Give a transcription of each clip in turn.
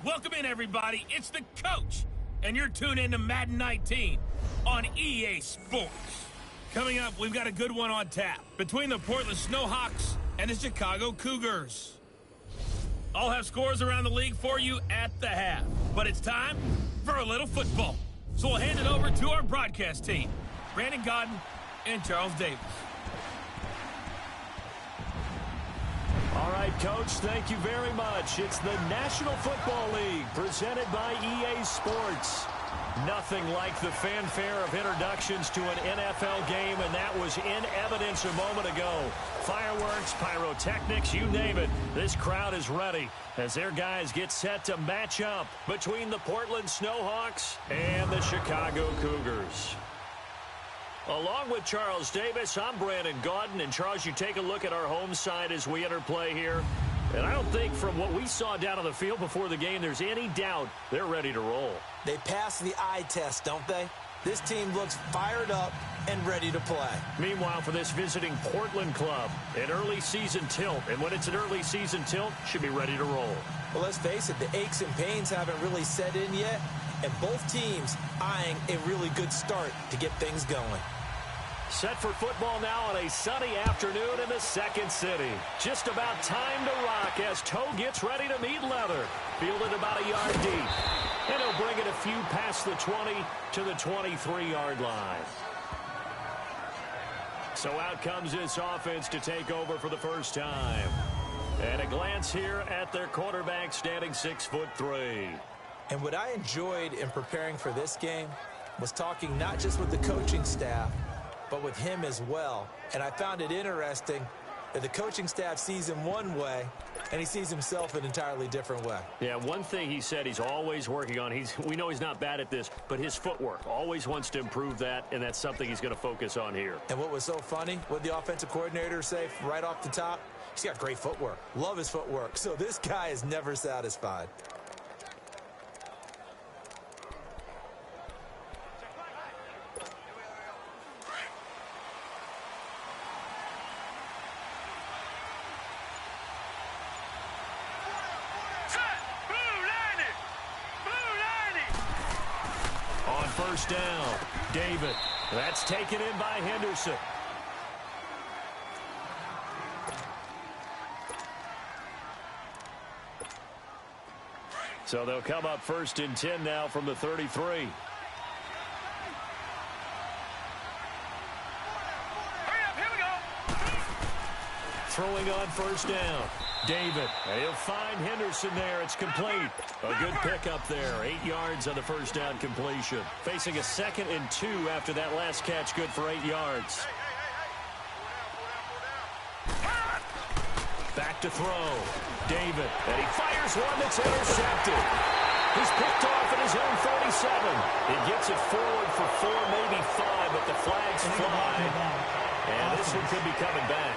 Welcome in, everybody. It's the coach, and you're tuned in to Madden 19 on EA Sports. Coming up, we've got a good one on tap between the Portland Snowhawks and the Chicago Cougars. I'll have scores around the league for you at the half, but it's time for a little football. So we'll hand it over to our broadcast team, Brandon Godden and Charles Davis. All right, Coach, thank you very much. It's the National Football League presented by EA Sports. Nothing like the fanfare of introductions to an NFL game, and that was in evidence a moment ago. Fireworks, pyrotechnics, you name it. This crowd is ready as their guys get set to match up between the Portland Snowhawks and the Chicago Cougars. Along with Charles Davis, I'm Brandon Godden. And, Charles, you take a look at our home side as we enter play here. And I don't think from what we saw down on the field before the game there's any doubt they're ready to roll. They pass the eye test, don't they? This team looks fired up and ready to play. Meanwhile, for this visiting Portland club, an early season tilt. And when it's an early season tilt, should be ready to roll. Well, let's face it, the aches and pains haven't really set in yet. And both teams eyeing a really good start to get things going. Set for football now on a sunny afternoon in the second city. Just about time to rock as Toe gets ready to meet leather. Fielded about a yard deep. And he'll bring it a few past the 20 to the 23-yard line. So out comes this offense to take over for the first time. And a glance here at their quarterback standing 6'3". And what I enjoyed in preparing for this game was talking not just with the coaching staff, but with him as well. And I found it interesting that the coaching staff sees him one way, and he sees himself an entirely different way. Yeah, one thing he said he's always working on, we know he's not bad at this, but his footwork, always wants to improve that, and that's something he's going to focus on here. And what was so funny, what the offensive coordinator say right off the top? He's got great footwork. Love his footwork. So this guy is never satisfied. First down, David. That's taken in by Henderson. So they'll come up 1st and 10 now from the 33. Throwing on first down, David. And he'll find Henderson there. It's complete. A good pickup there. 8 yards on the first down completion. Facing a 2nd and 2 after that last catch. Good for 8 yards. Back to throw. David. And he fires one that's intercepted. He's picked off at his own 37. He gets it forward for 4, maybe 5, but the flags fly. And this one could be coming back.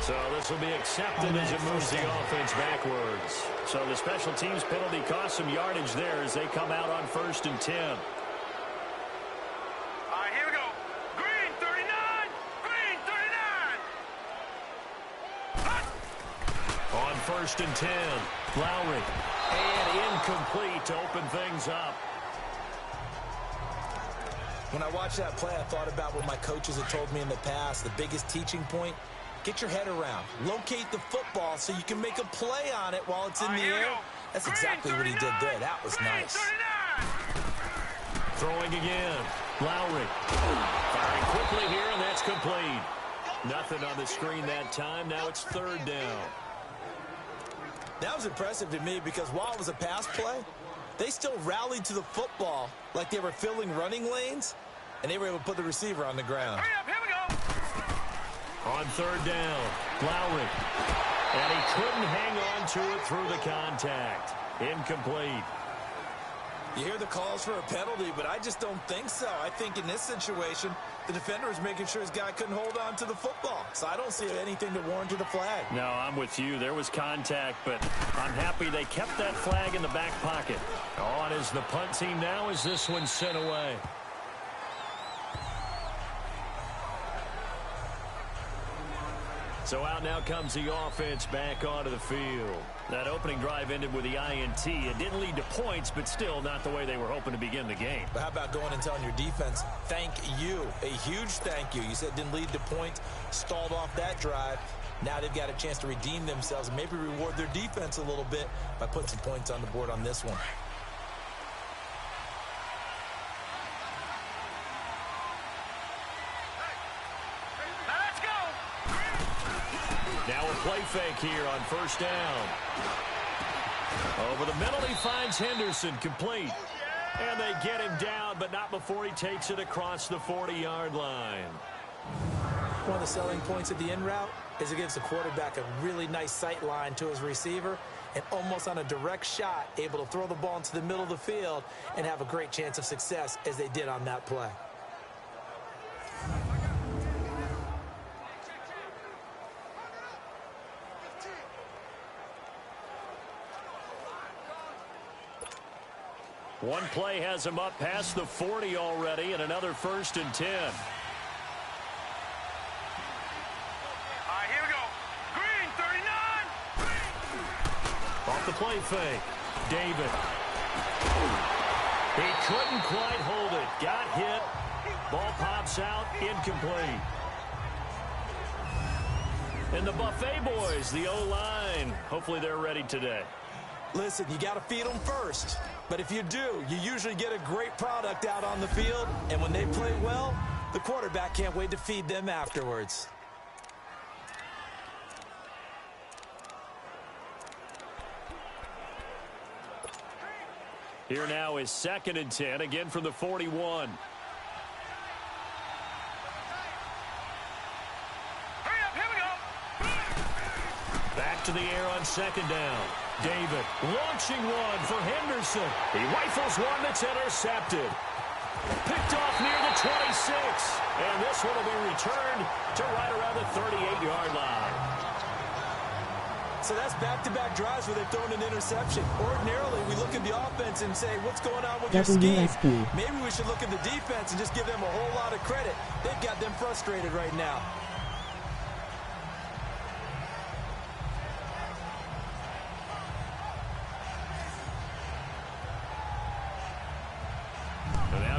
So this will be accepted as it moves the offense backwards. So the special teams penalty cost some yardage there as they come out on 1st and 10. All right, here we go. Green 39. Green 39. On 1st and 10, Lowry. And incomplete to open things up. When I watched that play, I thought about what my coaches had told me in the past. The biggest teaching point, get your head around. Locate the football so you can make a play on it while it's in the air. That's exactly what he did there. That was nice. Throwing again. Lowry. Firing quickly here, and that's complete. Nothing on the screen that time. Now it's 3rd down. That was impressive to me because while it was a pass play, they still rallied to the football like they were filling running lanes, and they were able to put the receiver on the ground. Hurry up, here we go. On 3rd down, Lowry. And he couldn't hang on to it through the contact. Incomplete. You hear the calls for a penalty, but I just don't think so. I think in this situation, the defender is making sure his guy couldn't hold on to the football. So I don't see anything to warrant a flag. No, I'm with you. There was contact, but I'm happy they kept that flag in the back pocket. On is the punt team now as this one's sent away. So out now comes the offense back onto the field. That opening drive ended with the INT. It didn't lead to points, but still not the way they were hoping to begin the game. But how about going and telling your defense, thank you, a huge thank you. You said it didn't lead to points, stalled off that drive. Now they've got a chance to redeem themselves and maybe reward their defense a little bit by putting some points on the board on this one. Now a play fake here on first down. Over the middle, he finds Henderson, complete. And they get him down, but not before he takes it across the 40-yard line. One of the selling points of the in route is it gives the quarterback a really nice sight line to his receiver and almost on a direct shot, able to throw the ball into the middle of the field and have a great chance of success as they did on that play. One play has him up past the 40 already, and another 1st and 10. All right, here we go. Green, 39. Off the play fake. David. He couldn't quite hold it. Got hit. Ball pops out. Incomplete. And the Buffet boys, the O-line. Hopefully they're ready today. Listen, you got to feed them first. But if you do, you usually get a great product out on the field. And when they play well, the quarterback can't wait to feed them afterwards. Here now is 2nd and 10, again from the 41. Hurry up, here we go. Back to the air on 2nd down. David launching one for Henderson. He rifles one that's intercepted. Picked off near the 26. And this one will be returned to right around the 38-yard line. So that's back-to-back drives where they've thrown an interception. Ordinarily, we look at the offense and say, what's going on with your scheme? Maybe we should look at the defense and just give them a whole lot of credit. They've got them frustrated right now.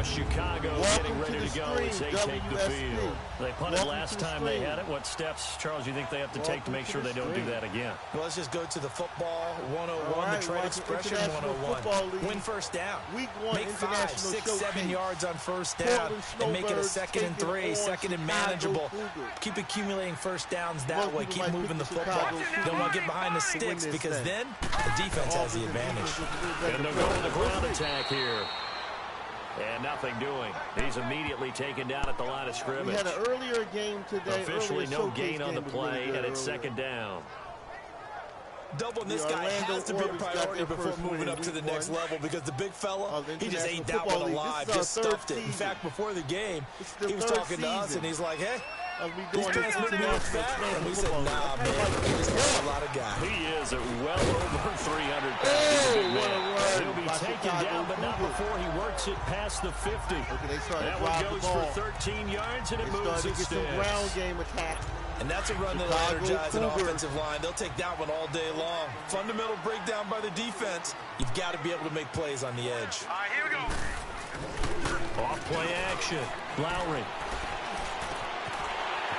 Chicago getting ready to go as they take the field. They punted last time they had it. What steps, Charles, you think they have to take to make sure they don't do that again? Well, let's just go to the football 101, the trade expression 101. Win first down. Make 5, 6, 7 yards on first down and make it a 2nd and 3, 2nd and manageable. Keep accumulating first downs that way. Keep moving the football. You don't want to get behind the sticks because then the defense has the advantage. And they'll go with the ground attack here. And nothing doing. He's immediately taken down at the line of scrimmage. We had an earlier game today. Officially no gain on the play, and it's 2nd down. Doubling this guy has to be a priority before moving up to the next level because the big fella, he just ate that one alive, just stuffed it. In fact, before the game, he was talking to us, and he's like, hey, these guys make me look fat. And we said, nah, man, he's got a lot of guys. He is at well over 300 pounds. He'll be taken down, but not before he works it past the 50. That one goes for 13 yards, and it moves and sticks. Ground game attack. And that's a run that'll energize an offensive line. They'll take that one all day long. Fundamental breakdown by the defense. You've got to be able to make plays on the edge. All right, here we go. Off play action. Lowry.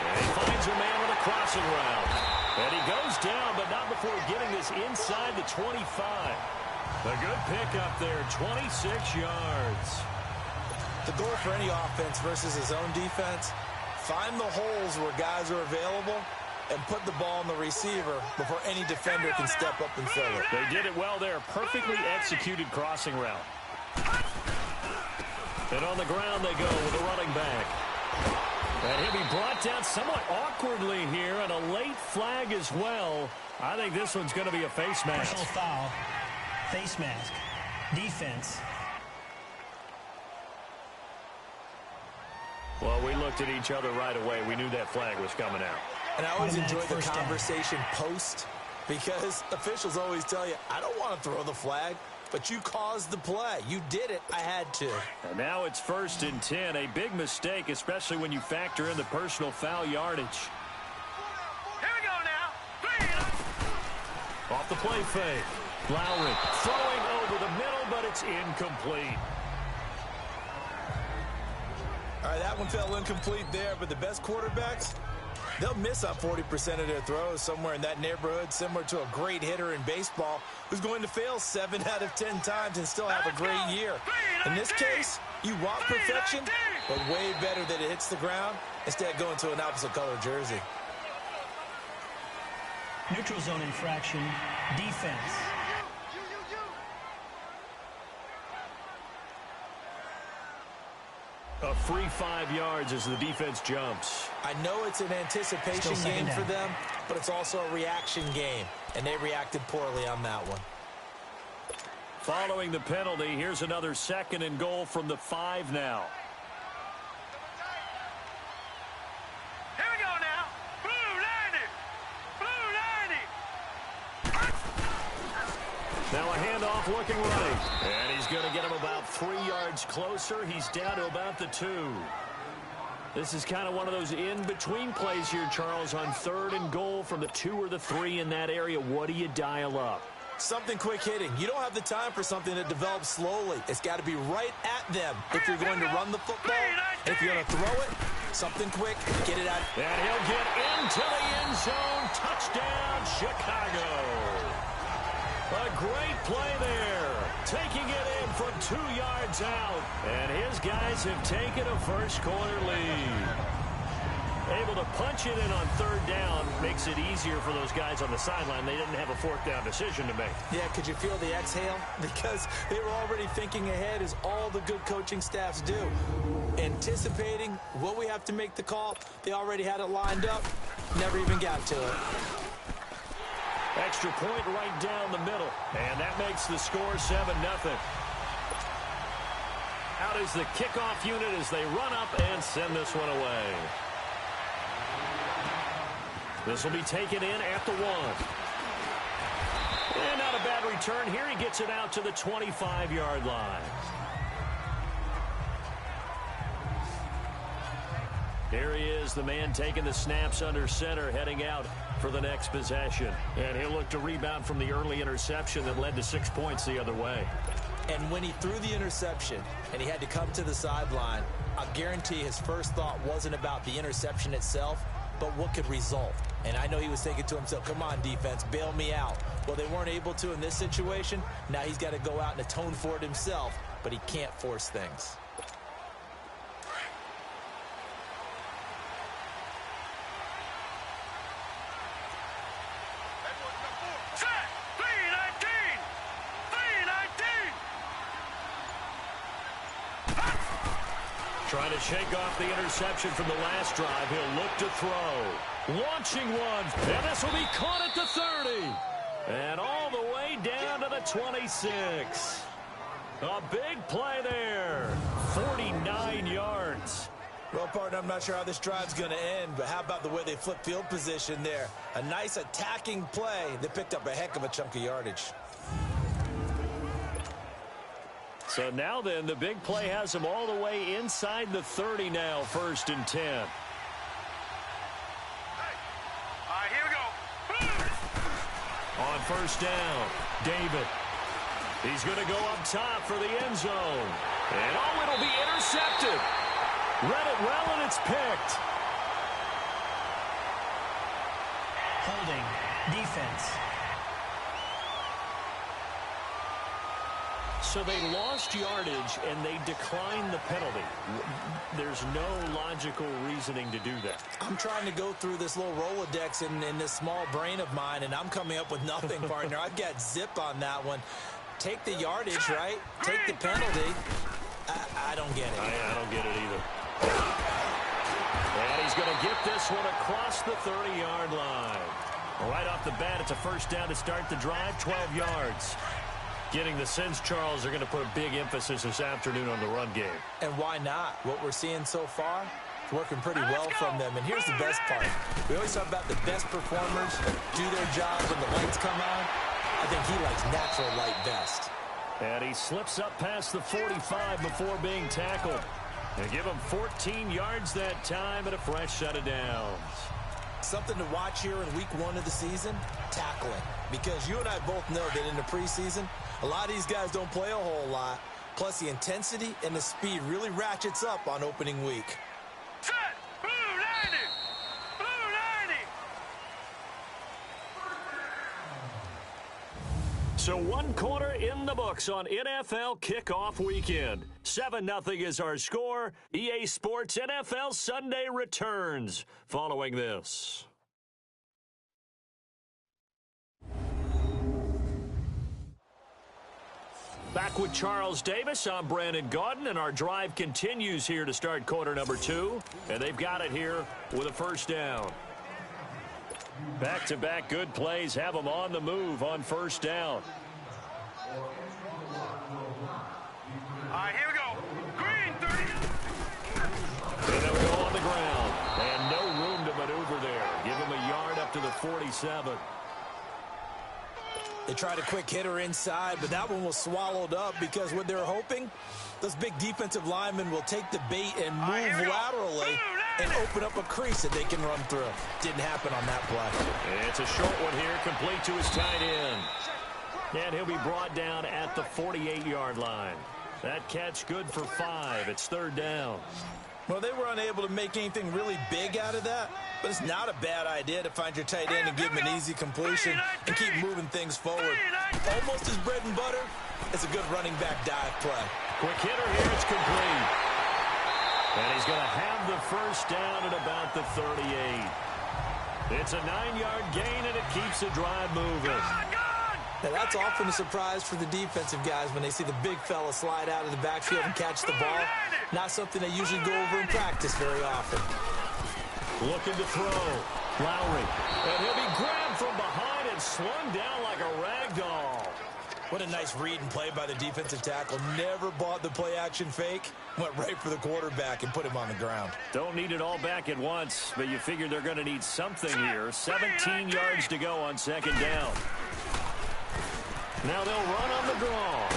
And he finds a man with a crossing route. And he goes down, but not before getting this inside the 25. A good pick up there, 26 yards. The goal for any offense versus his own defense, find the holes where guys are available and put the ball on the receiver before any defender can step up and fill it. They did it well there. Perfectly executed crossing route. And on the ground they go with a running back. And he'll be brought down somewhat awkwardly here, and a late flag as well. I think this one's going to be a face mask. Personal foul, face mask, defense. Well, we looked at each other right away. We knew that flag was coming out. And I always enjoy the conversation post, because officials always tell you, I don't want to throw the flag, but you caused the play. You did it. I had to. And now it's 1st and 10. A big mistake, especially when you factor in the personal foul yardage. Here we go now. Off the play fake. Lowry throwing over the middle, but it's incomplete. All right, that one fell incomplete there, but the best quarterbacks, they'll miss on 40% of their throws, somewhere in that neighborhood, similar to a great hitter in baseball who's going to fail 7 out of 10 times and still have a great year. In this case, you want perfection, but way better that it hits the ground instead of going to an opposite color jersey. Neutral zone infraction, defense. A free 5 yards as the defense jumps. I know it's an anticipation game for them, but it's also a reaction game, and they reacted poorly on that one. Following the penalty, here's another 2nd and goal from the 5 now. Here we go now. Blue 90. Now a handoff looking right. And he's going to get him about 3 yards closer. He's down to about the 2. This is kind of one of those in-between plays here, Charles, on 3rd and goal from the 2 or the 3 in that area. What do you dial up? Something quick hitting. You don't have the time for something that develops slowly. It's got to be right at them if you're going to run the football. If you're going to throw it, something quick, get it out. And he'll get into the end zone. Touchdown, Chicago. A great play there. Taking it in from 2 yards out. And his guys have taken a first-quarter lead. Able to punch it in on 3rd down makes it easier for those guys on the sideline. They didn't have a 4th down decision to make. Yeah, could you feel the exhale? Because they were already thinking ahead, as all the good coaching staffs do. Anticipating, will we have to make the call? They already had it lined up. Never even got to it. Extra point right down the middle. And that makes the score 7-0. Out is the kickoff unit as they run up and send this one away. This will be taken in at the 1. And not a bad return here. He gets it out to the 25-yard line. Here he is, the man taking the snaps under center, heading out for the next possession. And he'll look to rebound from the early interception that led to 6 points the other way. And when he threw the interception and he had to come to the sideline, I guarantee his first thought wasn't about the interception itself, but what could result. And I know he was thinking to himself, come on, defense, bail me out. Well, they weren't able to in this situation. Now he's got to go out and atone for it himself, but he can't force things. Set. 319. 319. Trying to shake off the interception from the last drive. He'll look to throw. Launching one. And this will be caught at the 30. And all the way down to the 26. A big play there. 49 yards. Well, partner, I'm not sure how this drive's going to end, but how about the way they flip field position there? A nice attacking play. They picked up a heck of a chunk of yardage. So now then, the big play has them all the way inside the 30 now, 1st and 10. All right, here we go. On 1st down, David. He's going to go up top for the end zone. And oh, it'll be intercepted. Read it well, and it's picked. Holding. Defense. So they lost yardage, and they declined the penalty. There's no logical reasoning to do that. I'm trying to go through this little Rolodex in this small brain of mine, and I'm coming up with nothing, partner. I've got zip on that one. Take the yardage, right? Take the penalty. I don't get it. I don't get it either. And he's going to get this one across the 30-yard line. Right off the bat, it's a 1st down to start the drive, 12 yards. Getting the sense, Charles, they're going to put a big emphasis this afternoon on the run game. And why not? What we're seeing so far, it's working pretty well from them. And here's the best part. We always talk about the best performers do their job when the lights come on. I think he likes natural light best. And he slips up past the 45 before being tackled. They give him 14 yards that time and a fresh set of downs. Something to watch here in week 1 of the season, tackling. Because you and I both know that in the preseason, a lot of these guys don't play a whole lot. Plus, the intensity and the speed really ratchets up on opening week. Set! Blue 90! Blue 90! So 1 quarter in the books on NFL kickoff weekend. 7-0 is our score. EA Sports NFL Sunday returns following this. Back with Charles Davis, I'm Brandon Gaudin, and our drive continues here to start quarter number 2. And they've got it here with a first down. Back-to-back good plays have them on the move on first down. All right, here we go. Green 30. And they'll go on the ground. And no room to maneuver there. Give him a yard up to the 47. They tried a quick hitter inside, but that one was swallowed up because what they're hoping, those big defensive linemen will take the bait and move laterally and open up a crease that they can run through. Didn't happen on that play. It's a short one here, complete to his tight end. And he'll be brought down at the 48-yard line. That catch good for 5. It's third down. Well, they were unable to make anything really big out of that, but it's not a bad idea to find your tight end and give him an easy completion and keep moving things forward. Almost his bread and butter. It's a good running back dive play. Quick hitter here, it's complete. And he's going to have the first down at about the 38. It's a 9-yard gain, and it keeps the drive moving. Now, that's often a surprise for the defensive guys when they see the big fella slide out of the backfield and catch the ball. Not something they usually go over in practice very often. Looking to throw. Lowry. And he'll be grabbed from behind and slung down like a rag doll. What a nice read and play by the defensive tackle. Never bought the play-action fake. Went right for the quarterback and put him on the ground. Don't need it all back at once, but you figure they're going to need something here. 17 yards to go on second down. Now they'll run on the draw.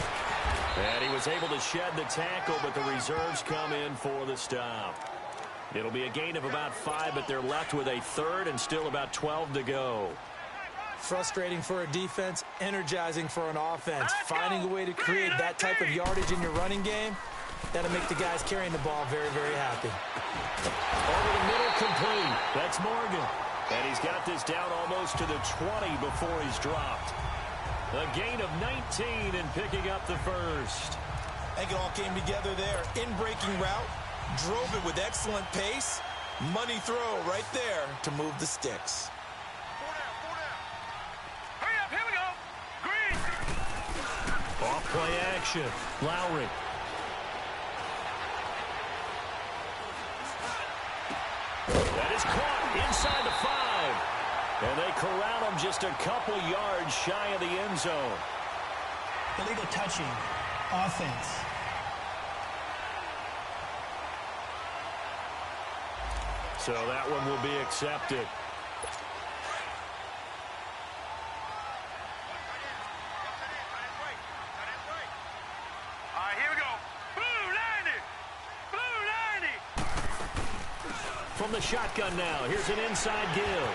And he was able to shed the tackle, but the reserves come in for the stop. It'll be a gain of about 5, but they're left with a third and still about 12 to go. Frustrating for a defense, energizing for an offense. Finding a way to create that type of yardage in your running game, that'll make the guys carrying the ball very, very happy. Over the middle, complete. That's Morgan. And he's got this down almost to the 20 before he's dropped. A gain of 19 and picking up the first. I think it all came together there. In-breaking route, drove it with excellent pace. Money throw right there to move the sticks. 4 down. Hurry up, here we go. Green. Off play action. Lowry. That is caught inside the 5. And they corral him just a couple yards shy of the end zone. Illegal touching. Offense. So that one will be accepted. All right, here we go. Blue 90. Blue 90. From the shotgun now, here's an inside give.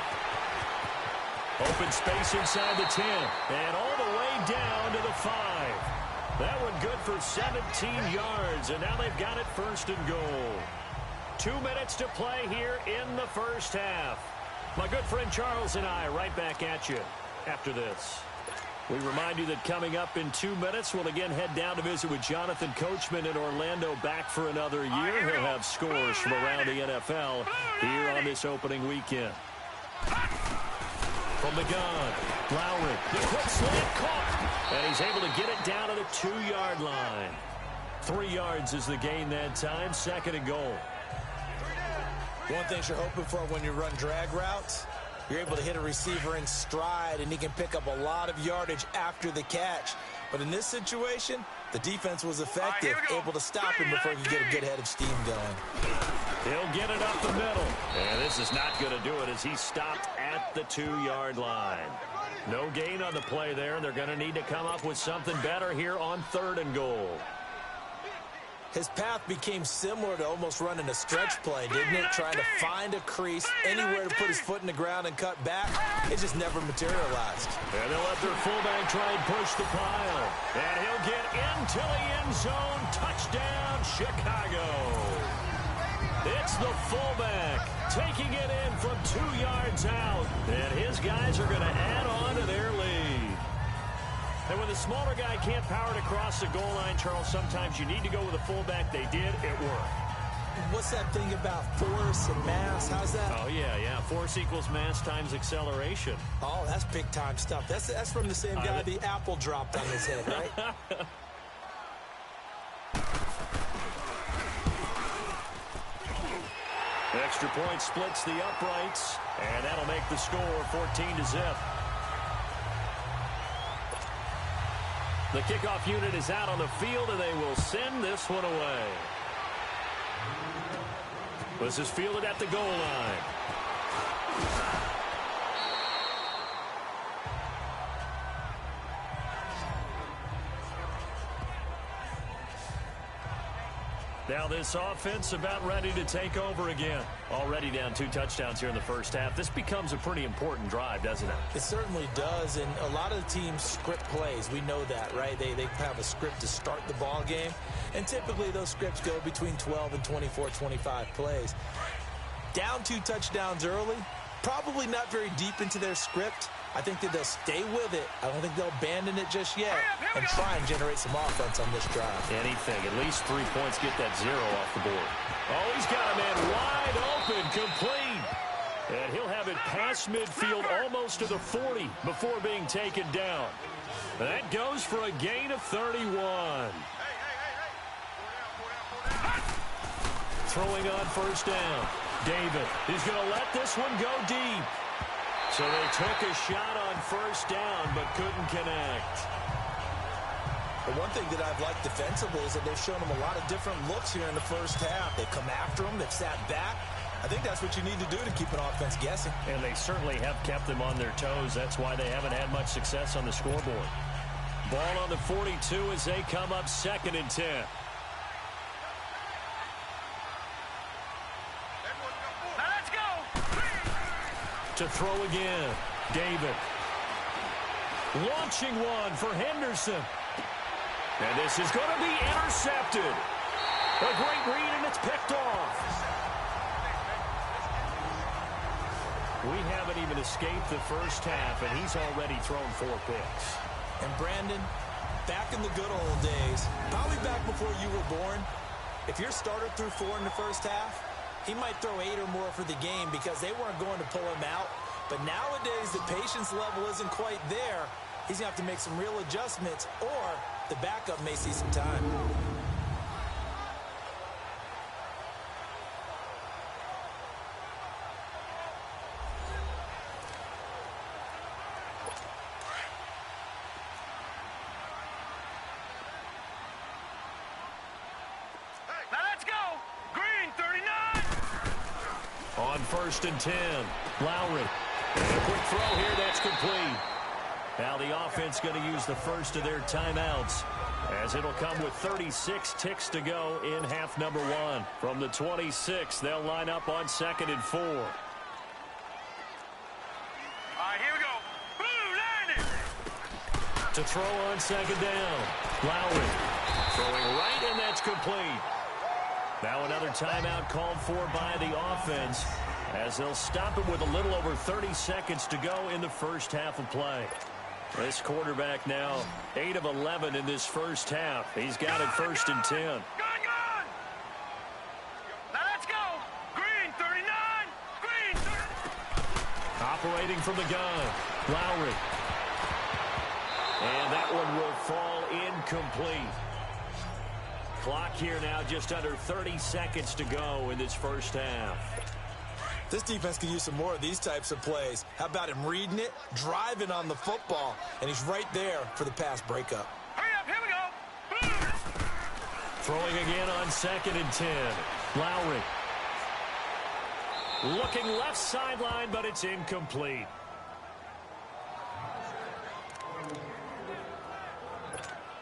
Open space inside the 10. And all the way down to the 5. That one good for 17 yards. And now they've got it first and goal. 2 minutes to play here in the first half. My good friend Charles and I right back at you after this. We remind you that coming up in 2 minutes, we'll again head down to visit with Jonathan Coachman in Orlando, back for another year. He'll have scores from around the NFL here on this opening weekend. From the gun, Lowry, the quick slant caught, and he's able to get it down to the 2-yard line. 3 yards is the gain that time, second and goal. One thing you're hoping for when you run drag routes, you're able to hit a receiver in stride, and he can pick up a lot of yardage after the catch. But in this situation, the defense was effective, able to stop him before he could get a good head of steam going. He'll get it up the middle. And this is not going to do it as he stopped at the 2-yard line. No gain on the play there. They're going to need to come up with something better here on 3rd and goal. His path became similar to almost running a stretch play, didn't it? Trying to find a crease, anywhere to put his foot in the ground and cut back. It just never materialized. And they'll let their fullback try and push the pile. And he'll get into the end zone. Touchdown, Chicago. It's the fullback taking it in from 2 yards out. And his guys are going to add on to their lead. And when the smaller guy can't power it across the goal line, Charles, sometimes you need to go with a fullback. They did. It worked. What's that thing about force and mass? How's that? Oh, yeah. Force equals mass times acceleration. Oh, that's big-time stuff. That's from the same guy the apple dropped on his head, right? Extra point splits the uprights, and that'll make the score 14-0. The kickoff unit is out on the field, and they will send this one away. This is fielded at the goal line. Now this offense about ready to take over again. Already down 2 touchdowns here in the first half. This becomes a pretty important drive, doesn't it? It certainly does, and a lot of the teams script plays. We know that, right? They have a script to start the ball game, and typically those scripts go between 12 and 24, 25 plays. Down 2 touchdowns early, probably not very deep into their script. I think that they'll stay with it. I don't think they'll abandon it just yet and try and generate some offense on this drive. Anything. At least 3 points. Get that 0 off the board. Oh, he's got a man wide open, complete. And he'll have it past midfield almost to the 40 before being taken down. That goes for a gain of 31. Throwing on first down. David is going to let this one go deep. So they took a shot on first down, but couldn't connect. The one thing that I've liked defensively is that they've shown them a lot of different looks here in the first half. They come after them. They've sat back. I think that's what you need to do to keep an offense guessing. And they certainly have kept them on their toes. That's why they haven't had much success on the scoreboard. Ball on the 42 as they come up 2nd and 10. To throw again. David. Launching one for Henderson. And this is going to be intercepted. A great read, and it's picked off. We haven't even escaped the first half, and he's already thrown 4 picks. And Brandon, back in the good old days, probably back before you were born, if your starter threw 4 in the first half, he might throw 8 or more for the game because they weren't going to pull him out. But nowadays, the patience level isn't quite there. He's going to have to make some real adjustments, or the backup may see some time. On 1st and 10, Lowry. And a quick throw here, that's complete. Now the offense going to use the first of their timeouts, as it'll come with 36 ticks to go in half number 1. From the 26, they'll line up on 2nd and 4. All right, here we go. Blue, landing. To throw on 2nd down, Lowry. Throwing right, and that's complete. Now another timeout called for by the offense, as they'll stop it with a little over 30 seconds to go in the first half of play. This quarterback now 8 of 11 in this first half. He's got it 1st and 10. Gone. Now let's go. Green, 39. Green, 30. Operating from the gun, Lowry. And that one will fall incomplete. Clock here now just under 30 seconds to go in this first half. This defense can use some more of these types of plays. How about him reading it, driving on the football, and he's right there for the pass breakup. Hurry Throwing again on 2nd and 10. Lowry. Looking left sideline, but it's incomplete.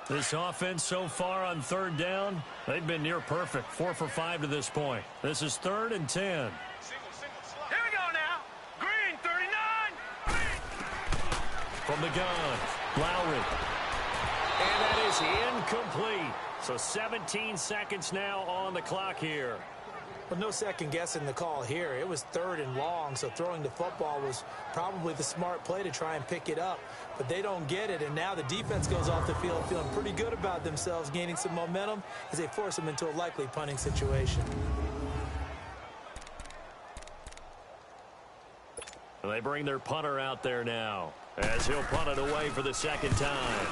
This offense so far on 3rd down, they've been near perfect. 4 for 5 to this point. This is 3rd and 10. Here we go now. Green, 39. From the gun, Lowry. And that is incomplete. So 17 seconds now on the clock here. Well, no second guessing the call here. It was 3rd and long, so throwing the football was probably the smart play to try and pick it up. But they don't get it, and now the defense goes off the field feeling pretty good about themselves, gaining some momentum as they force them into a likely punting situation. They bring their punter out there now as he'll punt it away for the 2nd time.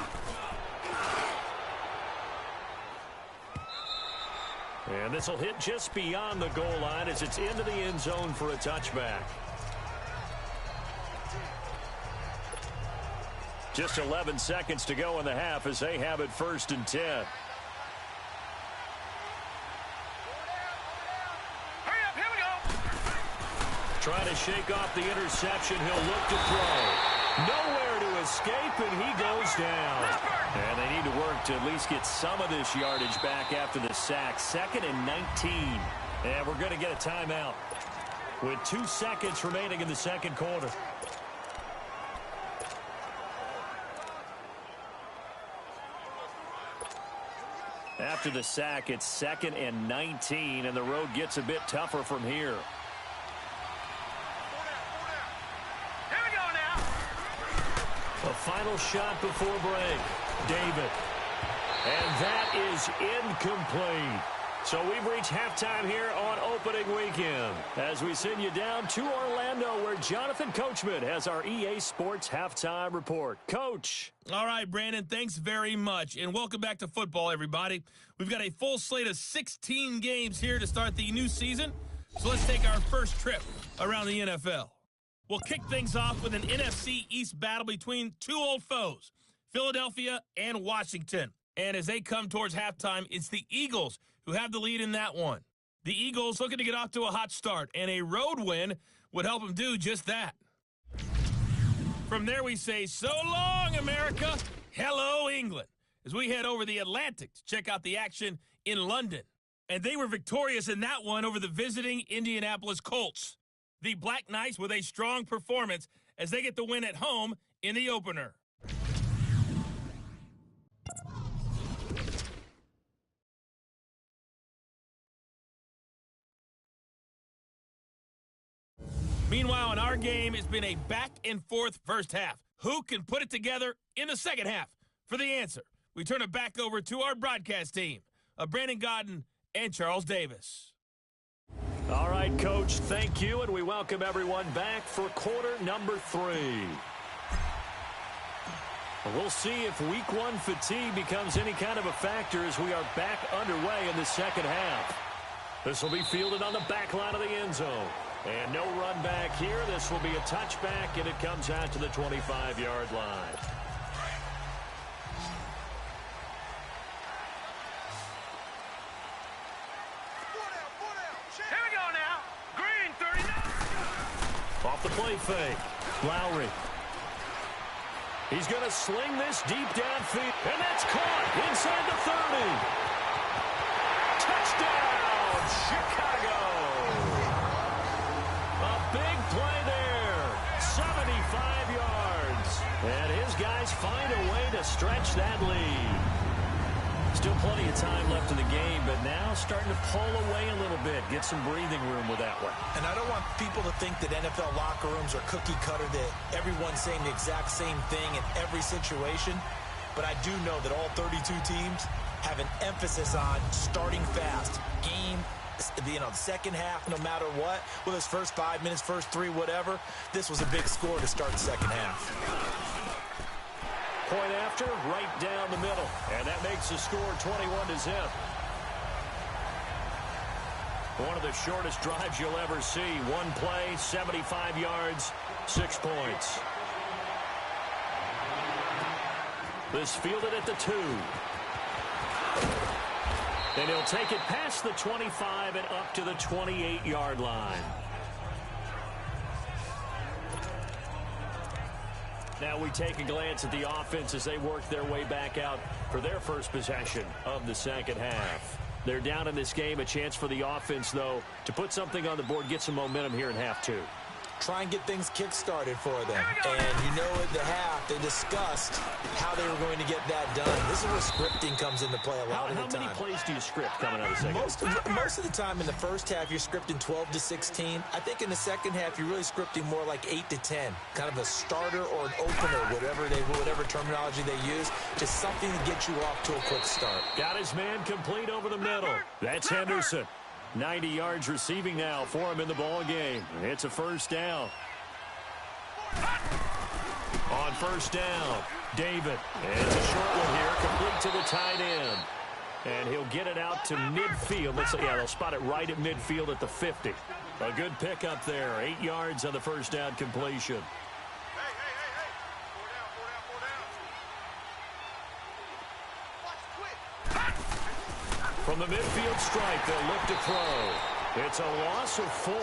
And this will hit just beyond the goal line as it's into the end zone for a touchback. Just 11 seconds to go in the half as they have it 1st and 10. Hurry up, here we go. Trying to shake off the interception. He'll look to throw. Nowhere to escape, and he goes down. And they need to work to at least get some of this yardage back after the sack. 2nd and 19. And we're going to get a timeout with 2 seconds remaining in the 2nd quarter. After the sack, it's 2nd and 19, and the road gets a bit tougher from here. Here we go now. A final shot before break. David. And that is incomplete. So we've reached halftime here on opening weekend as we send you down to Orlando where Jonathan Coachman has our EA Sports halftime report. Coach. All right, Brandon, thanks very much. And welcome back to football, everybody. We've got a full slate of 16 games here to start the new season. So let's take our first trip around the NFL. We'll kick things off with an NFC East battle between 2 old foes, Philadelphia and Washington. And as they come towards halftime, it's the Eagles who have the lead in that one. The Eagles looking to get off to a hot start, and a road win would help them do just that. From there, we say, so long, America. Hello, England, as we head over the Atlantic to check out the action in London. And they were victorious in that one over the visiting Indianapolis Colts. The Black Knights with a strong performance as they get the win at home in the opener. Meanwhile, in our game, it's been a back-and-forth first half. Who can put it together in the second half? For the answer, we turn it back over to our broadcast team of Brandon Godden and Charles Davis. All right, Coach, thank you, and we welcome everyone back for quarter number 3. We'll see if week 1 fatigue becomes any kind of a factor as we are back underway in the second half. This will be fielded on the back line of the end zone. And no run back here. This will be a touchback, and it comes out to the 25-yard line. Here we go now. Green, 39. Off the play fake. Lowry. He's going to sling this deep downfield. And that's caught inside the 30. Touchdown, Chicago. A big play there. 75 yards. And his guys find a way to stretch that lead. Still plenty of time left in the game, but now starting to pull away a little bit. Get some breathing room with that one. And I don't want people to think that NFL locker rooms are cookie cutter, that everyone's saying the exact same thing in every situation. But I do know that all 32 teams have an emphasis on starting fast. Game, the second half, no matter what. Well, his first 5 minutes, first 3, whatever. This was a big score to start the second half. Point after, right down the middle. And that makes the score 21-0. One of the shortest drives you'll ever see. One play, 75 yards, 6 points. This fielded at the 2. And he'll take it past the 25 and up to the 28-yard line. Now we take a glance at the offense as they work their way back out for their first possession of the second half. They're down in this game. A chance for the offense, though, to put something on the board, get some momentum here in half two. Try and get things kick-started for them. And you know at the half, they discussed how they were going to get that done. This is where scripting comes into play a lot of the time. How many plays do you script coming out of the second? Most of the time in the first half, you're scripting 12 to 16. I think in the second half, you're really scripting more like 8 to 10. Kind of a starter or an opener, whatever terminology they use. Just something to get you off to a quick start. Got his man complete over the middle. That's Henderson. 90 yards receiving now for him in the ball game. It's a first down. On first down, David. And it's a short one here, complete to the tight end. And he'll get it out to midfield. They'll spot it right at midfield at the 50. A good pickup there. 8 yards on the first down completion. From the midfield stripe, they'll look to throw. It's a loss of 4.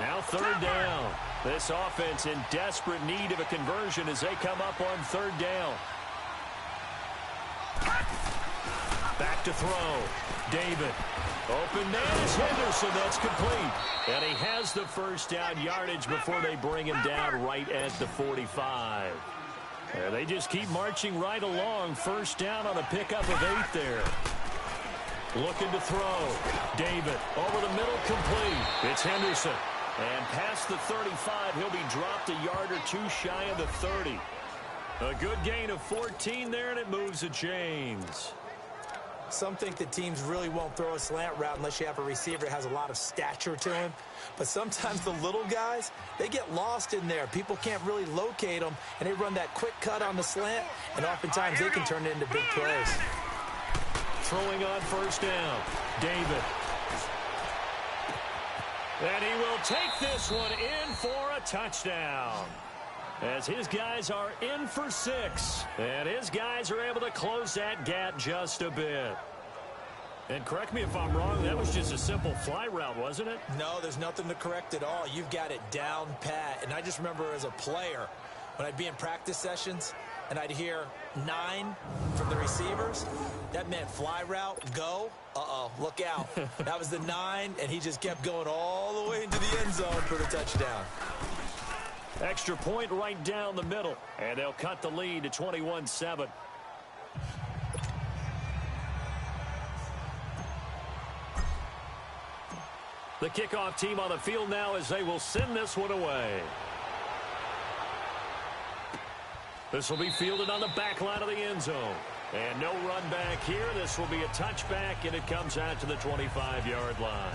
Now third down. This offense in desperate need of a conversion as they come up on third down. Back to throw. David. Open man is Henderson. That's complete. And he has the first down yardage before they bring him down right at the 45. And they just keep marching right along. First down on a pickup of 8 there. Looking to throw. David over the middle, complete. It's Henderson. And past the 35, he'll be dropped a yard or two shy of the 30. A good gain of 14 there, and it moves the chains. Some think that teams really won't throw a slant route unless you have a receiver that has a lot of stature to him. But sometimes the little guys, they get lost in there. People can't really locate them, and they run that quick cut on the slant, and oftentimes they can turn it into big plays. Throwing on first down, David. And he will take this one in for a touchdown. As his guys are in for 6. And his guys are able to close that gap just a bit. And correct me if I'm wrong, that was just a simple fly route, wasn't it? No, there's nothing to correct at all. You've got it down pat. And I just remember as a player, when I'd be in practice sessions, and I'd hear 9 from the receivers, that meant fly route, go. Uh-oh, look out. That was the 9, and he just kept going all the way into the end zone for the touchdown. Extra point right down the middle, and they'll cut the lead to 21-7. The kickoff team on the field now as they will send this one away. This will be fielded on the back line of the end zone. And no run back here. This will be a touchback, and it comes out to the 25-yard line.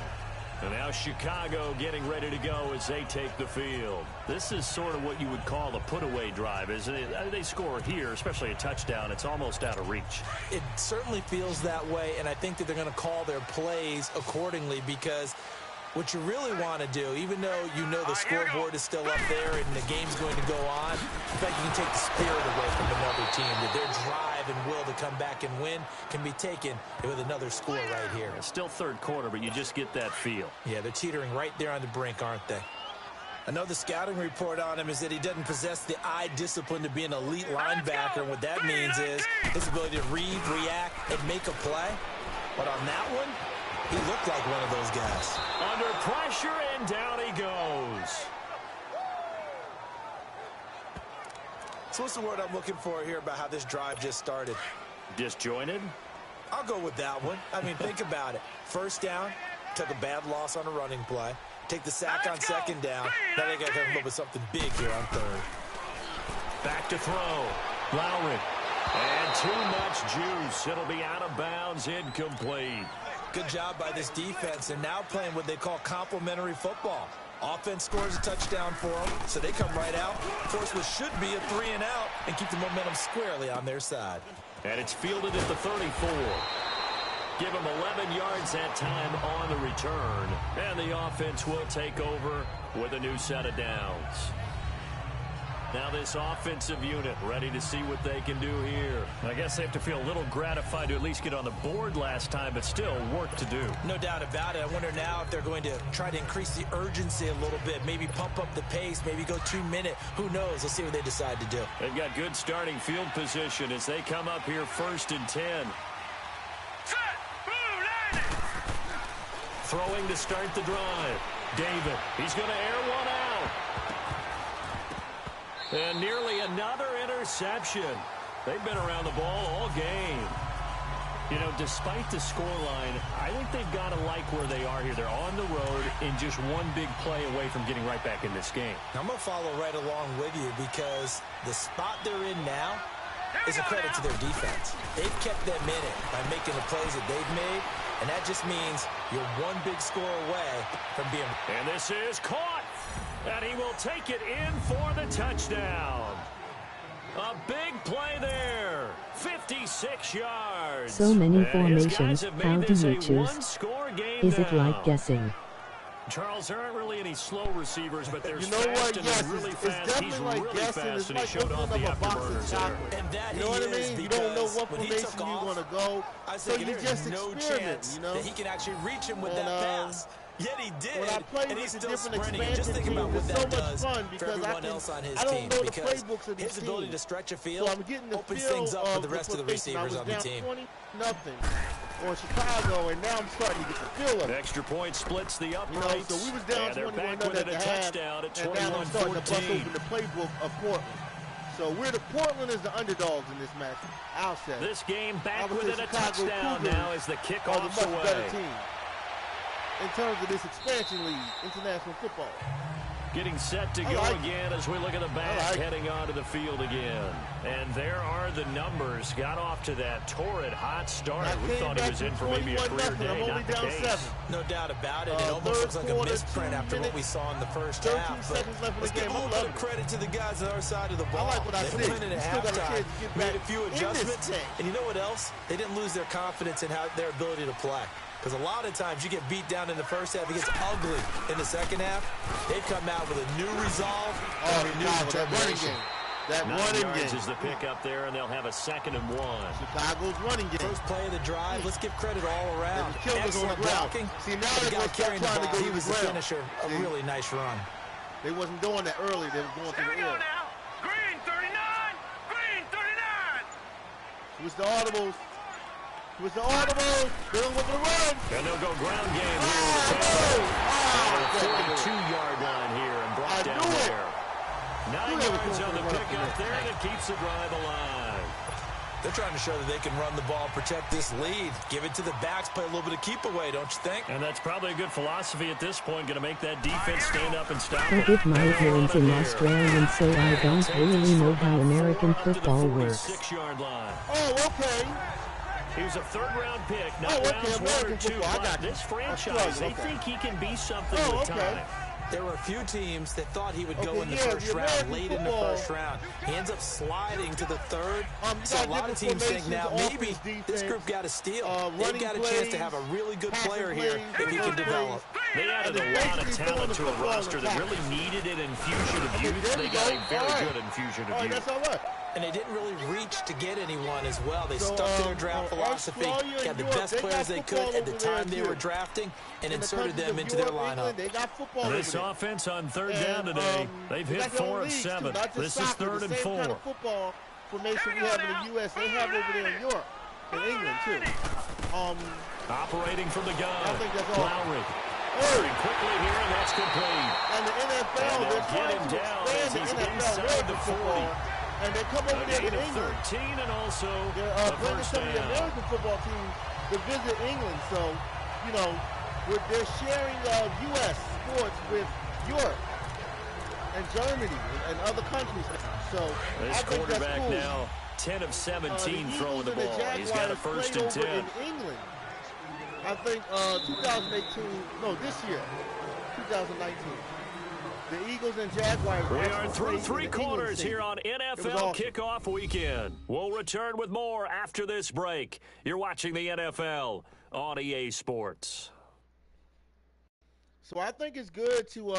And now Chicago getting ready to go as they take the field. This is sort of what you would call a put-away drive, isn't it? They score here, especially a touchdown. It's almost out of reach. It certainly feels that way, and I think that they're going to call their plays accordingly because what you really want to do, even though you know the scoreboard is still up there and the game's going to go on, in fact, you can take the spirit away from another team, that their drive and will to come back and win can be taken with another score right here. It's still third quarter, but you just get that feel. Yeah, they're teetering right there on the brink, aren't they? I know the scouting report on him is that he doesn't possess the eye discipline to be an elite linebacker, and what that means is his ability to read, react, and make a play. But on that one, he looked like one of those guys. Under pressure, and down he goes. So what's the word I'm looking for here about how this drive just started? Disjointed? I'll go with that one. I mean, think about it. First down, took a bad loss on a running play. Take the sack on second down. Now they got to come up with something big here on third. Back to throw. Lowry. And too much juice. It'll be out of bounds, incomplete. Good job by this defense, and now playing what they call complementary football. Offense scores a touchdown for them, so they come right out, force what should be a 3-and-out, and keep the momentum squarely on their side. And it's fielded at the 34. Give them 11 yards that time on the return, and the offense will take over with a new set of downs. Now this offensive unit ready to see what they can do here. I guess they have to feel a little gratified to at least get on the board last time, but still work to do. No doubt about it. I wonder now if they're going to try to increase the urgency a little bit, maybe pump up the pace, maybe go 2-minute. Who knows? Let's see what they decide to do. They've got good starting field position as they come up here 1st and 10. Set. Blue landing. Throwing to start the drive. David, he's going to air one out. And nearly another interception. They've been around the ball all game. You know, despite the scoreline, I think they've got to like where they are here. They're on the road in just one big play away from getting right back in this game. I'm going to follow right along with you because the spot they're in now is a credit to their defense. They've kept them in it by making the plays that they've made, and that just means you're one big score away from being... And this is caught, and he will take it in for the touchdown. A big play there, 56 yards. So many formations, how do you choose? Is it like guessing? Charles, there aren't really any slow receivers, but there's You know fast what? and Yes, really it's fast. He's definitely like really guessing. fast, It's and he like showed off opening the up a box of afterburners there. chocolate. And that You know what I is mean? You don't know because what when he formation took you're off, going to go. I was So thinking you there's just no experiment, chance you know? that he can actually reach him with And, that pass. Yet he did, When I play and with he's the still different sprinting. And just expansion think about teams, what it's that so much does fun for because everyone else on his I don't team. know the Because playbooks of these his ability to teams. stretch a field So I'm getting the opens feel things up for of the rest of the formation. receivers on the I team. was down 20-0 on Chicago, and now I'm starting to get the feel of it. Extra point splits the You know, uprights. so we was down and they're 21-0 back at within the a half, touchdown at and now I'm starting to bust 21-14. open the playbook of Portland. So Portland is the underdogs in this match. I'll say. This game I back would say within a Chicago touchdown Cougars now as the are the kickoff's much better away. team in terms of this expansion league, international football. Getting set to I go like it. again as we look at the back, like it. heading onto the field again. And there are the numbers. Got off to that torrid hot start. I We came thought he back was from in for maybe a 21-0. career I'm day, only not the down case. 7. No doubt about it. It almost Third looks like a quarter, misprint 2 after what minutes, we saw in the first 13 half. seconds left in the Let's give game. a little I'm bit loving of it. credit to the guys on our side of the ball. I like what I They see. went in at You still got a halftime, chance to get made back a few in this adjustments, thing. and you know what else? They didn't lose their confidence in their ability to play. Because a lot of times you get beat down in the first half. It gets ugly in the second half. They've come out with a new resolve and a new Chicago, that running determination. game. That 9 running yards game. is the pick up there, and they'll have a 2nd and 1. Chicago's running game. First play of the drive, let's give credit all around. They killed us on the Excellent ground. blocking. See, now the they're guy gonna start carrying the trying to ball, go he to was the the ground. finisher. A See? really nice run. They wasn't doing that early. They was going Here through we the go air. now. Green 39. Green 39. It was the audibles. It was the audibles. Bill with the run. And they'll go ground game here in the Oh, the oh, 42-yard line here and brought I down knew it. there. 9 Knew they was yards going on the for the run pickup up there, there. and it keeps the drive alive. They're trying to show that they can run the ball, protect this lead. Give it to the backs, play a little bit of keep away, don't you think? And that's probably a good philosophy at this point, going to make that defense stand up and stop it. Forgive my ignorance in Australian, so I don't really know how American football works. 46-yard line. Oh, okay. He was a 3rd-round pick, not Oh, okay, rounds 1 or American 2. football, I But got you. this franchise, Australia, they okay. think he can be something Oh, with okay. time. There were a few teams that thought he would go Okay, in the yeah, first the round, American late in the football- first round. He ends up sliding to the 3rd. You So a got lot of different teams think now formations, maybe offense, this defense, group got a steal. They've running got a chance to plays, have a really good passing player here plays, if he can running develop. They added And a they lot of basically talent to throwing a the ball roster in that the really needed an infusion of youth. there They you got go. a very All right. good infusion All of right, youth. that's all right. And they didn't really reach to get anyone as well. They So, stuck to their draft philosophy, Australia and got the Europe, best they players got they football could at the over there, time they too. were drafting and In the inserted countries them of into their Europe, lineup. England, they got football This over there. offense on 3rd And, down today, they've they hit got their own 4 of leagues, too, 7. not just This is soccer, 3rd the and same 4. kind of football formation Here we we go have in now. the U.S. They have over there in Europe, in England too. Operating from the gun. I think that's all. Lowry. Oh, Very quickly here, and that's complete. and the NFL, And they're they'll get trying him to down expand as the he's NFL inside American the 40. football, and they come over A there gain in of England. 13 and also They're a bringing first some of the down. American football teams to visit England. So, you know, they're sharing U.S. sports with Europe and Germany and other countries now. So This I think that's quarterback cool. now 10 of 17 The throwing Eagles the and the ball. He's got a Jaguars 1st played and over 10. in England. I think 2018, no, this year, 2019. The Eagles and Jaguars. We actually are through played 3 in the England quarters season. here on It was NFL awesome. Kickoff Weekend. We'll return with more after this break. You're watching the NFL on EA Sports. So I think it's good to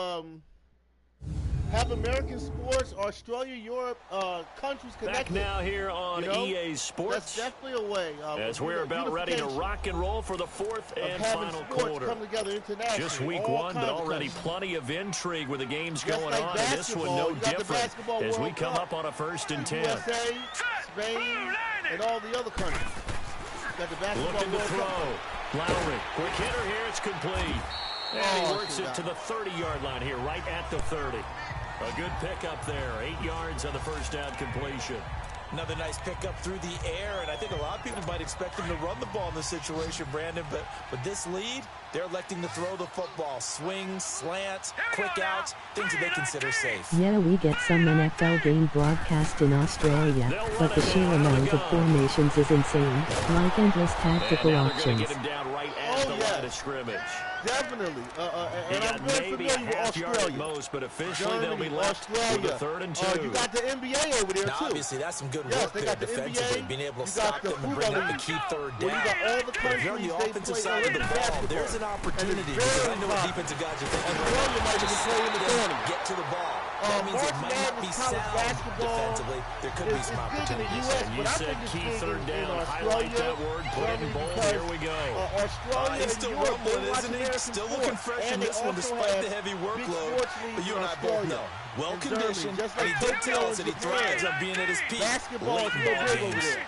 have American sports, Australia, Europe, countries connected. Back now here on EA Sports. That's definitely a way. As we're about ready to rock and roll for the fourth and final quarter. Come together internationally. Just week one, but already plenty of intrigue with the games going on, and this one no different as we come up on a 1st and 10. USA, Spain, and all the other countries. Got the basketball looking to throw. Lowry, quick hitter here, it's complete. And he works it to the 30-yard line here, right at the 30. A good pickup there, 8 yards on the first down completion. Another nice pickup through the air, and I think a lot of people might expect him to run the ball in this situation, Brandon, but with this lead, they're electing to throw the football. Swings, slants, quick outs, things that they consider safe. Yeah, we get some NFL game broadcast in Australia, but the sheer amount of formations is insane, like endless tactical options. Get him down right at the line of scrimmage. Definitely. And I'm very maybe familiar with half yard at Australia. most, but officially they'll be Germany, left with the 3rd and 2. You got the NBA over there, Now, too. obviously, that's some good Yes, work they there got the defensively, NBA, being able to you stop got the them and bring up the League. key 3rd down. Well, you got all the But if you're on the countries, they offensive play side of the ball, basketball. there's an opportunity. And it's Because I very know what popular. defensive guys are thinking. Australia might even play in the tournament. Get to the ball. That means it March might not be Madness college sound basketball defensively. There could be is some big in the opportunities. U.S., And you but I said think it's key big 3rd in down. Australia, Highlight that word, put it in Germany, bold. because, Here we go. Australia He's and still Europe, rumbling, they watch isn't he? American Still sports. looking fresh in And they this one, also despite have the heavy big workload. sports leagues But you and in I both Australia know, well and conditioned, Germany, just and he like did Tokyo tell us and that he Japan. thrives on being at his peak. Basketball is late in real ball big over games. there.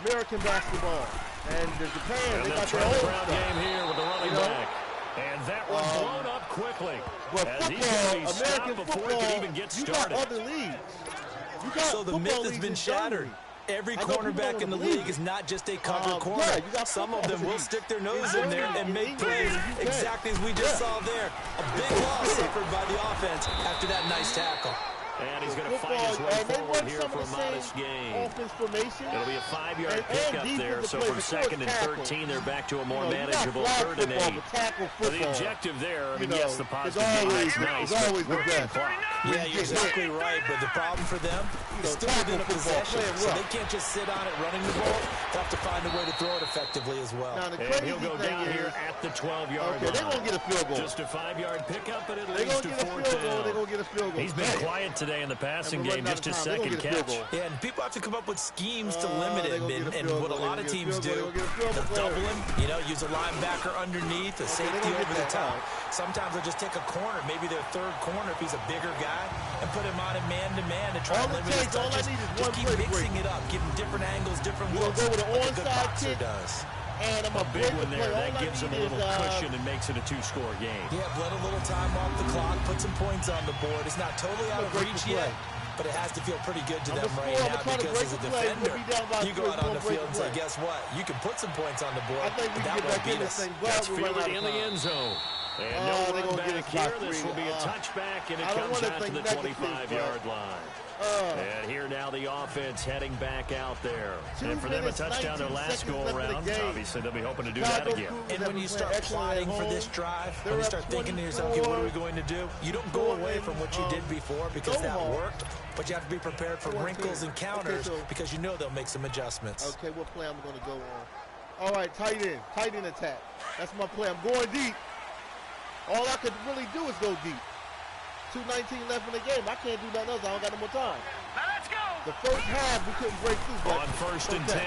American basketball. And the Japan, And they the got their own turnaround stuff. game here with the running back. And that one blown up quickly. But As he's football, going to be stopped American before football, he can even get you started. got other leagues. You got So the football myth has leagues been in shattered. Germany. Every I know people cornerback don't in the believe league it. is not just a cover corner. Yeah, you got Some of them will leagues. stick their nose In in there Germany, and in make England, plays in the UK. exactly as we just saw there. A big loss suffered by the offense after that nice tackle. And he's going to fight Football, his way and they forward run here some for a of the modest same gain. offense formation. It'll be a 5-yard And pickup defensive there. So play from before 2nd and tackle. 13, they're back to a more You got manageable flag 3rd and football, 8. but tackle Well, the football. objective there, I mean, You yes, know, the positive it's game always- is nice, it's but always the working best. clock. Yeah, you're exactly right, but the problem for them is still within a tackle football, possession, playing so rough. they can't just sit on it running the ball. They'll have to find a way to throw it effectively as well. Now, the And crazy he'll go thing down is, here at the 12-yard okay, they're line. going to get a field goal. Just a 5-yard pickup, but it They're leads going to to get a 4th field goal. They're down. going to get a field goal. He's been quiet today in the passing And we're game, running just his out of time. They're second gonna get a field catch. goal. Yeah, and people have to come up with schemes to limit they're him, gonna get a and field what a goal. lot They're of gonna teams get a field do, goal. They're gonna get a they'll field goal. double him, use a linebacker underneath, a safety gonna over get the that top. out. Sometimes they'll just take a corner, maybe their 3rd corner if he's a bigger guy, and put him on a man-to-man to try All and it limit his takes, all I touches. need is Just one keep play mixing break. it up, give him different angles, different We're looks, gonna go with an like a good onside boxer kick. does. And I'm A going to big break the one play. there. All That I gives need them a little is, cushion and makes it a 2-score game. Yeah, let a little time off the clock, put some points on the board. It's not totally out of break reach the yet, play. but it has to feel pretty good to I'm them gonna right score, I'm now gonna try to because break as a the play. We'll defender, be down by you go three, out we're on the gonna break field and the say, play. guess what? You can put some points on the board, I think we but can that get won't back beat in this us. thing, That's but we're running fielded out in of the time. end zone. And they're no gonna run get back us by here. This 3. will be a touchback, and it I don't comes wanna out to think the negative, 25-yard line. And here now the offense heading back out there. 2 And for them, a minutes, touchdown their 19 last seconds left in the go-around. game. Obviously, they'll be hoping to do that Chicago again. Cougars And have when been you playing start excellent plotting at for home. this drive, They're when you up start thinking to yourself, okay, what are we going to do? You don't go away from what you did before because that Snowhawks. worked, but you have to be prepared for 14. wrinkles and counters Okay, so- because you know they'll make some adjustments. Okay, what play I'm going to go on? All right, tight end attack. That's my play. I'm going deep. All I could really do is go deep. 2:19 left in the game. I can't do nothing else. I don't got no more time. Now let's go. The first half, we couldn't break through. but On 1st and 10,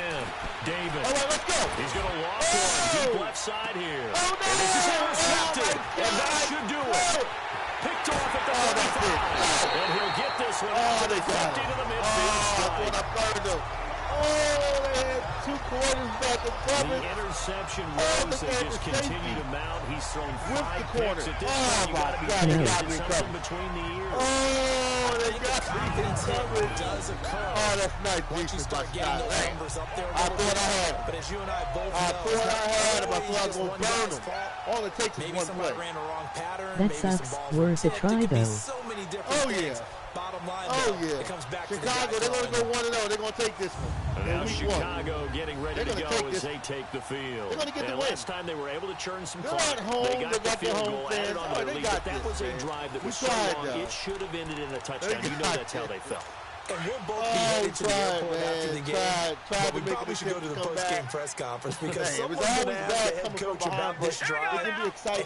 Davis. All right, let's go. He's going to walk one deep left side here. Oh, no. And this is Oh, intercepted. my And that God. should do Oh. it. Picked off at the that's 35. And he'll get this one Oh, to they the got 50 it. to the midfield I stripe. thought I burned him. Oh, they had 2 quarters back in front. The interception Oh, woes the that man just was continue safety. to mount. He's thrown With 5 the corner. picks. At this Oh, point, you my got to be God, thinking they got there's me something covered. between the ears. Oh, they The got me confidence hit covered. does occur. Oh, that's nice Once you defense start by getting those Scott. numbers up there a I little thought bit. I had him. But as you and I both I know, thought I had him. I always thought I was just going one to burn guy's him. fault. All it takes is Maybe one somebody play. ran a wrong pattern. That maybe some sucks. balls Worth were a tipped. try, It could be though. so many different Oh, things. yeah. Bottom line, Oh, though, yeah. it comes back to the Chicago, guy they're going to throwing go 1-0. They're going to take this one. Now In week Chicago getting ready They're to gonna go take as this. they take the field. They're gonna get the and win. last time they were able to churn some They're clock. at home. They got the their field home goal, fans. added on Oh, their they lead, got but that this, was a man. drive that We was so tried, long, though. it should have ended in a touchdown. They You know got that's how this. they felt. And we'll both be headed to the airport after the game. But we probably should go to the post-game press conference because someone's going to ask the head coach about this drive, and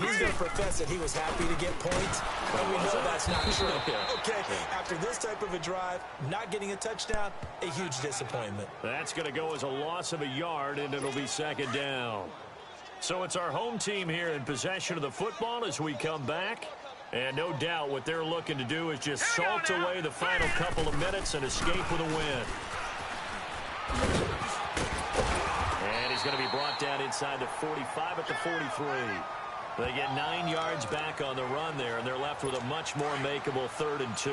he's going to profess that he was happy to get points, but we know that's not true. Okay, after this type of a drive, not getting a touchdown, a huge disappointment. That's going to go as a loss of a yard, and it'll be second down. So it's our home team here in possession of the football as we come back. And no doubt what they're looking to do is just salt away the final couple of minutes and escape with a win. And he's going to be brought down inside the 45 at the 43. They get 9 yards back on the run there, and they're left with a much more makeable 3rd and 2.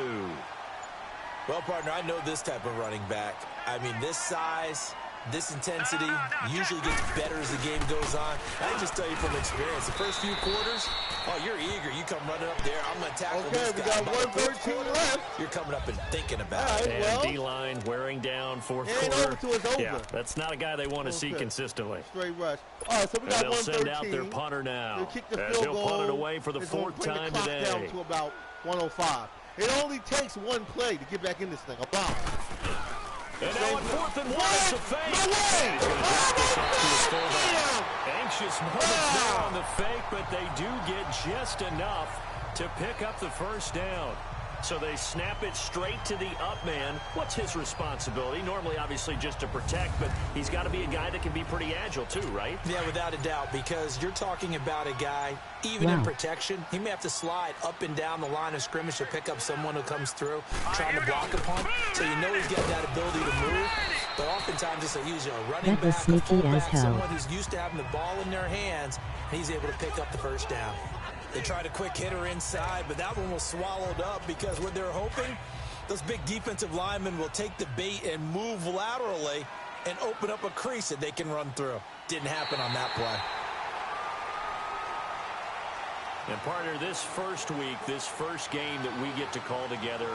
Well, partner, I know this type of running back. I mean, this size, this intensity usually gets better as the game goes on. I can just tell you from experience, the first few quarters, oh, you're eager. You come running up there. I'm going to tackle this guy. Okay, we got 1:13 left. You're coming up and thinking about it. And D-line wearing down fourth quarter. Yeah, that's not a guy they want to see consistently. Straight rush. All right, so we got 1:13. They'll send out their punter now. As he'll punt it away for the 4th time today. Down to about 105. It only takes one play to get back in this thing. A bomb. And now on 4th and 1, it's a fake. No way! Anxious moments there on the fake, but they do get just enough to pick up the first down. So they snap it straight to the up man. What's his responsibility? Normally, obviously, just to protect, but he's got to be a guy that can be pretty agile too, right? Yeah, without a doubt, because you're talking about a guy, even in protection, he may have to slide up and down the line of scrimmage to pick up someone who comes through trying to block a punt. So you know he's got that ability to move. But oftentimes it's usually a running back, a fullback, someone who's used to having the ball in their hands, and he's able to pick up the first down. They tried a quick hitter inside, but that one was swallowed up because what they're hoping, those big defensive linemen will take the bait and move laterally and open up a crease that they can run through. Didn't happen on that play. And partner, this first week, this first game that we get to call together,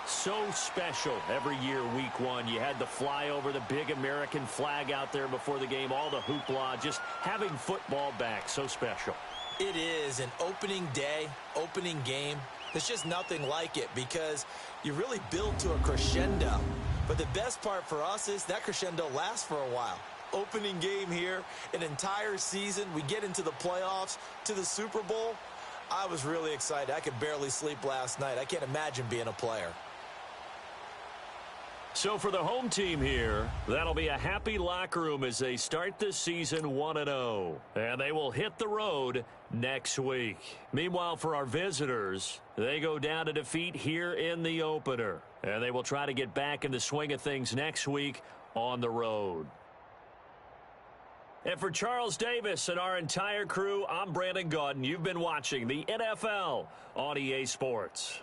so special every year, week 1. You had the flyover, the big American flag out there before the game, all the hoopla, just having football back, so special. It is an opening day, opening game. There's just nothing like it because you really build to a crescendo. But the best part for us is that crescendo lasts for a while. Opening game here, an entire season. We get into the playoffs, to the Super Bowl. I was really excited. I could barely sleep last night. I can't imagine being a player. So for the home team here, that'll be a happy locker room as they start this season 1-0. And they will hit the road next week. Meanwhile, for our visitors, they go down to defeat here in the opener. And they will try to get back in the swing of things next week on the road. And for Charles Davis and our entire crew, I'm Brandon Gaudin. You've been watching the NFL on EA Sports.